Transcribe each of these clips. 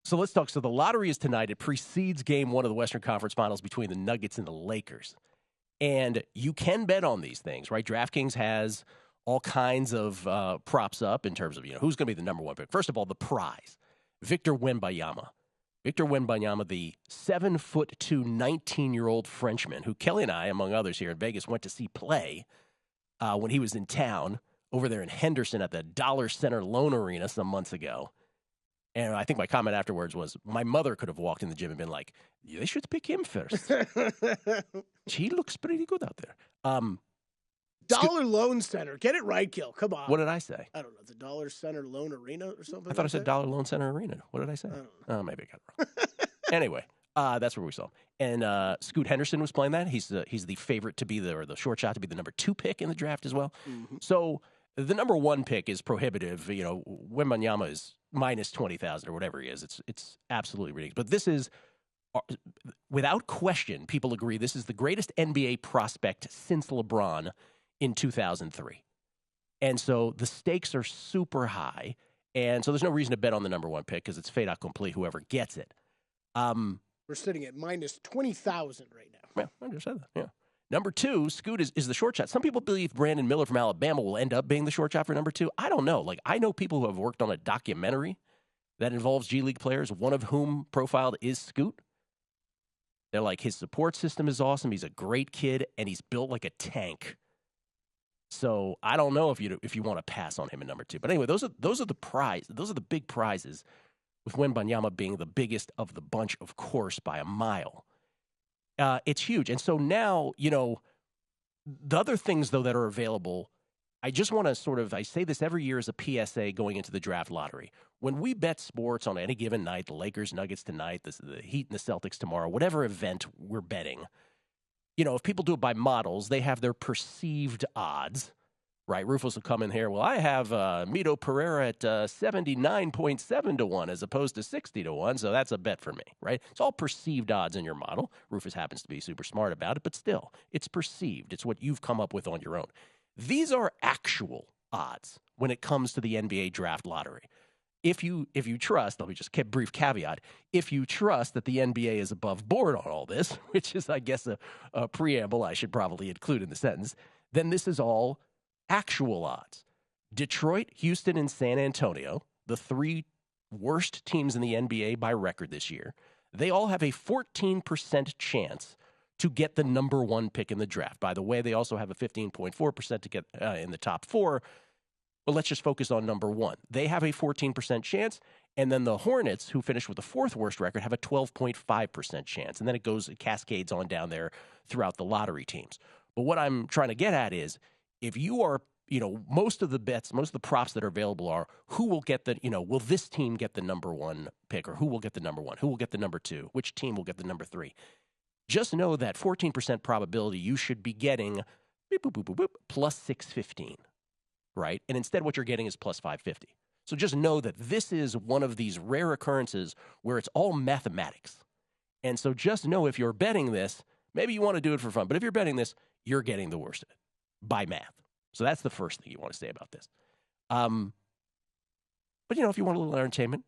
So let's talk. So the lottery is tonight. It precedes game one of the Western Conference Finals between the Nuggets and the Lakers. And you can bet on these things, right? DraftKings has all kinds of props up in terms of, who's going to be the number one pick. First of all, the prize, Victor Wembanyama. Victor Wembanyama, the 7'2", 19-year-old Frenchman who Kelley and I, among others here in Vegas, went to see play when he was in town over there in Henderson at the Dollar Center Loan Arena some months ago. And I think my comment afterwards was, my mother could have walked in the gym and been like, they should pick him first. He looks pretty good out there. Dollar Loan Center. Get it right, Gill. Come on. What did I say? I don't know. The Dollar Center Loan Arena or something? I thought I said Dollar Loan Center Arena. What did I say? I don't know. Oh, maybe I got it wrong. Anyway, that's where we saw him. And Scoot Henderson was playing that. He's the favorite to be the short shot to be the number 2 pick in the draft as well. Mm-hmm. So the number 1 pick is prohibitive. Wembanyama is minus 20,000 or whatever he is. It's absolutely ridiculous. But this is, without question, people agree this is the greatest NBA prospect since LeBron in 2003. And so the stakes are super high. And so there's no reason to bet on the number 1 pick because it's fait accompli, whoever gets it. We're sitting at minus 20,000 right now. Yeah, I just said that, yeah. Number 2, Scoot is the short shot. Some people believe Brandon Miller from Alabama will end up being the short shot for number 2. I don't know. I know people who have worked on a documentary that involves G League players, one of whom profiled is Scoot. They're like, his support system is awesome. He's a great kid, and he's built like a tank. So I don't know if you want to pass on him in number 2. But anyway, those are the prize. Those are the big prizes, with Wembanyama being the biggest of the bunch, of course, by a mile. It's huge. And so now, the other things, though, that are available, I just want to I say this every year as a PSA going into the draft lottery. When we bet sports on any given night, the Lakers, Nuggets tonight, the Heat and the Celtics tomorrow, whatever event we're betting, if people do it by models, they have their perceived odds, right? Rufus will come in here. Well, I have Mito Pereira at 79.7 to 1 as opposed to 60 to 1, so that's a bet for me, right? It's all perceived odds in your model. Rufus happens to be super smart about it, but still, it's perceived. It's what you've come up with on your own. These are actual odds when it comes to the NBA draft lottery. If you trust, let me just brief caveat, if you trust that the NBA is above board on all this, which is, I guess, a preamble I should probably include in the sentence, then this is all actual odds. Detroit, Houston, and San Antonio, the 3 worst teams in the NBA by record this year, they all have a 14% chance to get the number 1 pick in the draft. By the way, they also have a 15.4% to get in the top 4. But let's just focus on number 1. They have a 14% chance, and then the Hornets, who finished with the 4th worst record, have a 12.5% chance. And then it cascades on down there throughout the lottery teams. But what I'm trying to get at is, if you are, most of the bets, most of the props that are available are who will get will this team get the number 1 pick, or who will get the number 1, who will get the number 2, which team will get the number 3. Just know that 14% probability you should be getting plus 615, right? And instead what you're getting is plus 550. So just know that this is one of these rare occurrences where it's all mathematics. And so just know if you're betting this, maybe you want to do it for fun, but if you're betting this, you're getting the worst of it by math. So that's the first thing you want to say about this. But, if you want a little entertainment,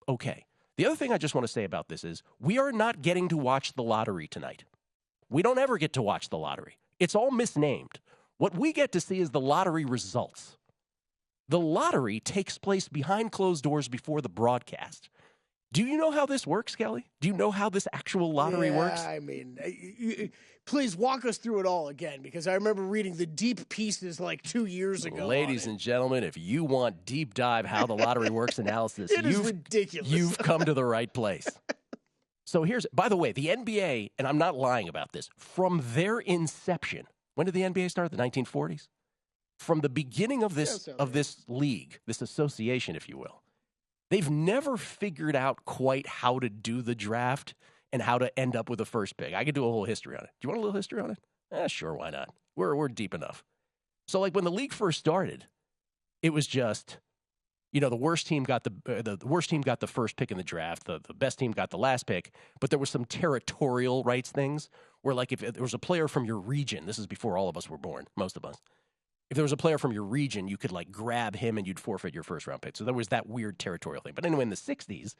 okay. The other thing I just want to say about this is we are not getting to watch the lottery tonight. We don't ever get to watch the lottery. It's all misnamed. What we get to see is the lottery results. The lottery takes place behind closed doors before the broadcast. Do you know how this works, Kelley? Do you know how this actual lottery works? I mean, please walk us through it all again, because I remember reading the deep pieces like 2 years ago. Ladies and gentlemen, if you want deep dive how the lottery works analysis, it is ridiculous. You've come to the right place. So by the way, the NBA, and I'm not lying about this, from their inception, when did the NBA start? The 1940s? From the beginning of this league, this association, if you will, they've never figured out quite how to do the draft and how to end up with the first pick. I could do a whole history on it. Do you want a little history on it? Sure, why not? We're deep enough. So, when the league first started, it was just, the worst team got the worst team got the first pick in the draft. The best team got the last pick. But there was some territorial rights things where, if there was a player from your region, this is before all of us were born, most of us. If there was a player from your region, you could grab him and you'd forfeit your first round pick. So there was that weird territorial thing. But anyway, in the 60s,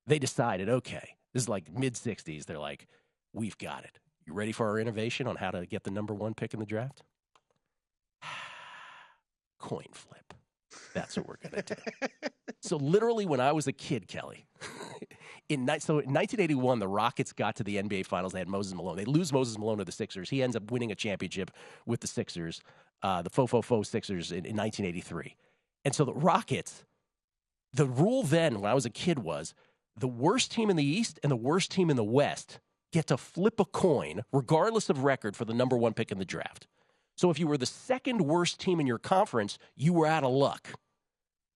they decided, okay, this is like mid-'60s. They're like, we've got it. You ready for our innovation on how to get the number 1 pick in the draft? Coin flip. That's what we're going to do. So literally when I was a kid, Kelley, in 1981, the Rockets got to the NBA Finals. They had Moses Malone. They lose Moses Malone to the Sixers. He ends up winning a championship with the Sixers, the Fo Sixers in 1983. And so the Rockets, the rule then when I was a kid was the worst team in the East and the worst team in the West get to flip a coin, regardless of record, for the number 1 pick in the draft. So if you were the second worst team in your conference, you were out of luck.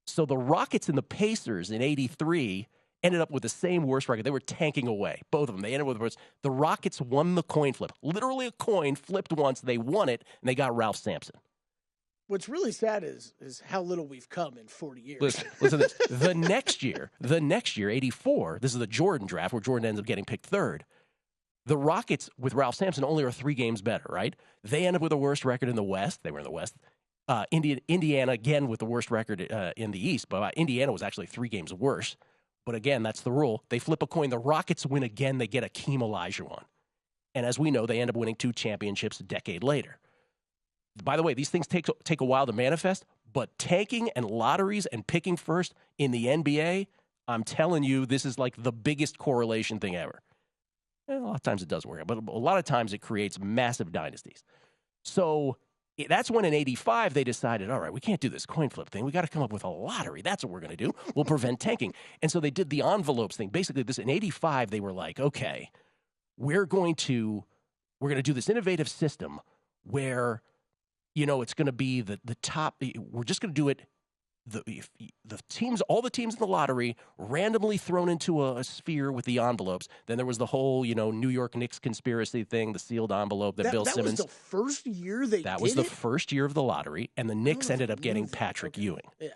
So the Rockets and the Pacers in 83 ended up with the same worst record. They were tanking away, both of them. They ended up with the Rockets won the coin flip. Literally a coin flipped once. They won it, and they got Ralph Sampson. What's really sad is how little we've come in 40 years. Listen to this. The next year, 84, this is the Jordan draft where Jordan ends up getting picked 3rd. The Rockets with Ralph Sampson only are 3 games better, right? They end up with the worst record in the West. They were in the West. Indiana, again, with the worst record in the East. But Indiana was actually 3 games worse. But again, that's the rule. They flip a coin. The Rockets win again. They get Akeem Olajuwon. And as we know, they end up winning 2 championships a decade later. By the way, these things take a while to manifest, but tanking and lotteries and picking first in the NBA, I'm telling you, this is like the biggest correlation thing ever. And a lot of times it does work, but a lot of times it creates massive dynasties. So that's when in 85 they decided, all right, we can't do this coin flip thing. We got to come up with a lottery. That's what we're going to do. We'll prevent tanking. And so they did the envelopes thing. Basically, in 85, they were like, okay, we're going to do this innovative system where, it's going to be the top. We're just going to do it. The teams, all the teams in the lottery, randomly thrown into a sphere with the envelopes. Then there was the whole, New York Knicks conspiracy thing, the sealed envelope that Bill Simmons. That was the first year they did it? That was the first year of the lottery, and the Knicks ended up getting Patrick Ewing. Yeah.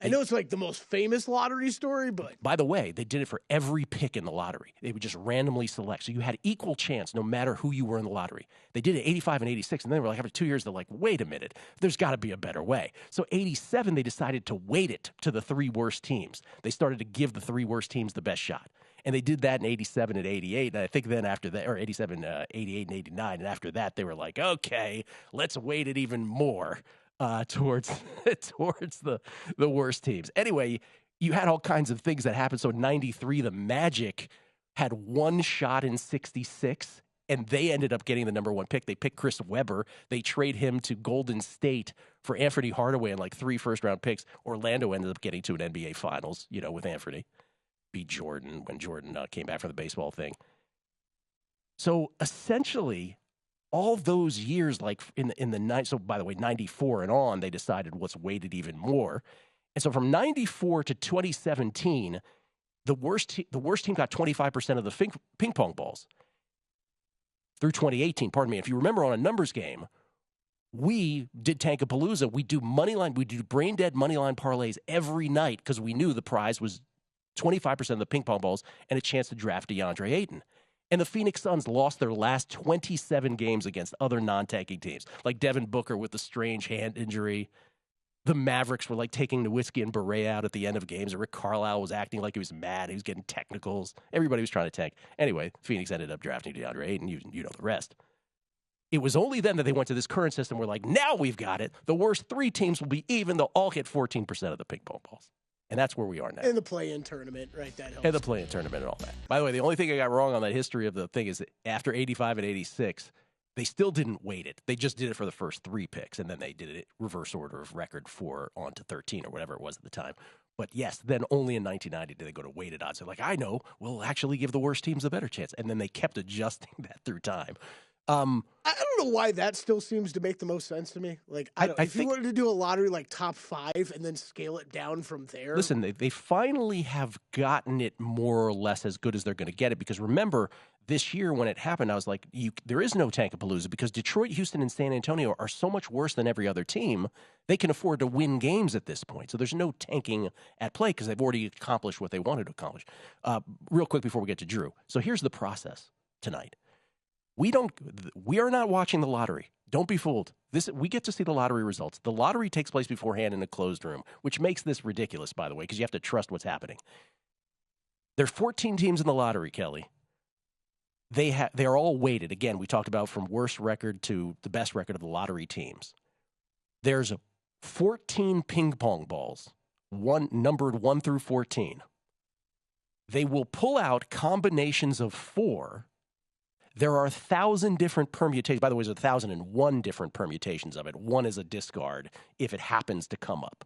I know it's like the most famous lottery story, but... By the way, they did it for every pick in the lottery. They would just randomly select. So you had equal chance no matter who you were in the lottery. They did it 85 and 86, and then they were like, after 2 years, they're like, wait a minute, there's got to be a better way. So 87, they decided to weight it to the 3 worst teams. They started to give the 3 worst teams the best shot. And they did that in 87 and 88. And I think then after that, or 87, 88 and 89, and after that, they were like, okay, let's weight it even more. Towards the worst teams. Anyway, you had all kinds of things that happened. So in 93, the Magic had 1 shot in 66, and they ended up getting the number 1 pick. They picked Chris Webber. They trade him to Golden State for Anthony Hardaway and like 3 first-round picks. Orlando ended up getting to an NBA Finals, with Anthony. Beat Jordan when Jordan came back from the baseball thing. So essentially, all those years, like in the night. So by the way, 94 and on, they decided what's weighted even more. And so from 94 to 2017, the worst team got 25% of the ping pong balls. Through 2018, pardon me. If you remember on a numbers game, we did Tankapalooza. We do money line. We do brain dead money line parlays every night because we knew the prize was 25% of the ping pong balls and a chance to draft DeAndre Ayton. And the Phoenix Suns lost their last 27 games against other non-tanking teams, like Devin Booker with the strange hand injury. The Mavericks were like taking Nowitzki and Barea out at the end of games. Rick Carlisle was acting like he was mad. He was getting technicals. Everybody was trying to tank. Anyway, Phoenix ended up drafting DeAndre Ayton. You know the rest. It was only then that they went to this current system where, like, now we've got it. The worst 3 teams will be even. They'll all get 14% of the ping pong balls. And that's where we are now. In the play-in tournament, right? That helps. And the play-in tournament and all that. By the way, the only thing I got wrong on that history of the thing is that after 85 and 86, they still didn't weight it. They just did it for the first 3 picks, and then they did it reverse order of record 4 on to 13 or whatever it was at the time. But yes, then only in 1990 did they go to weighted odds. They're like, I know, we'll actually give the worst teams a better chance. And then they kept adjusting that through time. I don't know why that still seems to make the most sense to me. Like, if you wanted to do a lottery like top 5 and then scale it down from there. Listen, they finally have gotten it more or less as good as they're going to get it. Because remember, this year when it happened, I was like, there is no Tankapalooza because Detroit, Houston, and San Antonio are so much worse than every other team. They can afford to win games at this point. So there's no tanking at play because they've already accomplished what they wanted to accomplish. Real quick before we get to Drew. So here's the process tonight. We are not watching the lottery. Don't be fooled. We get to see the lottery results. The lottery takes place beforehand in a closed room, which makes this ridiculous, by the way, because you have to trust what's happening. There's 14 teams in the lottery, Kelley. They are all weighted. Again, we talked about from worst record to the best record of the lottery teams. There's 14 ping pong balls, numbered 1 through 14. They will pull out combinations of 4. There are 1,000 different permutations. By the way, there's 1,001 different permutations of it. 1 is a discard if it happens to come up.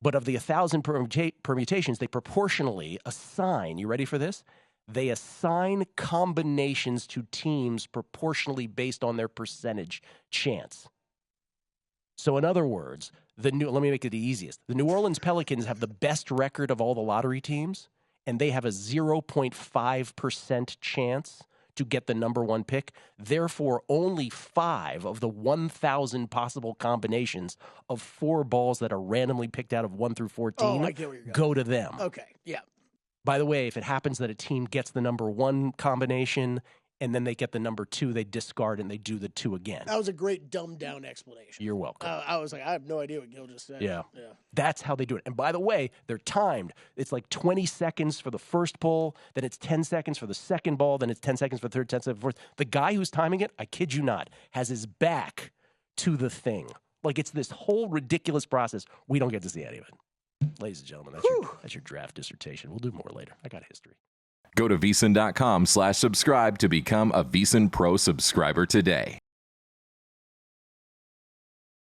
But of the 1,000 permutations, they proportionally assign, you ready for this? They assign combinations to teams proportionally based on their percentage chance. So in other words, let me make it the easiest. The New Orleans Pelicans have the best record of all the lottery teams, and they have a 0.5% chance to get the number 1 pick. Therefore, only 5 of the 1,000 possible combinations of 4 balls that are randomly picked out of 1 through 14 go to them. Okay, yeah. By the way, if it happens that a team gets the number 1 combination and then they get the number 2, they discard and they do the 2 again. That was a great dumbed-down explanation. You're welcome. I was like, I have no idea what Gill just said. Yeah. That's how they do it. And by the way, they're timed. It's like 20 seconds for the first pull, then it's 10 seconds for the second ball, then it's 10 seconds for the third, 10 seconds for the fourth. The guy who's timing it, I kid you not, has his back to the thing. Like, it's this whole ridiculous process. We don't get to see any of it. Ladies and gentlemen, that's your draft dissertation. We'll do more later. I got history. Go to VSiN.com/subscribe to become a VSiN Pro subscriber today.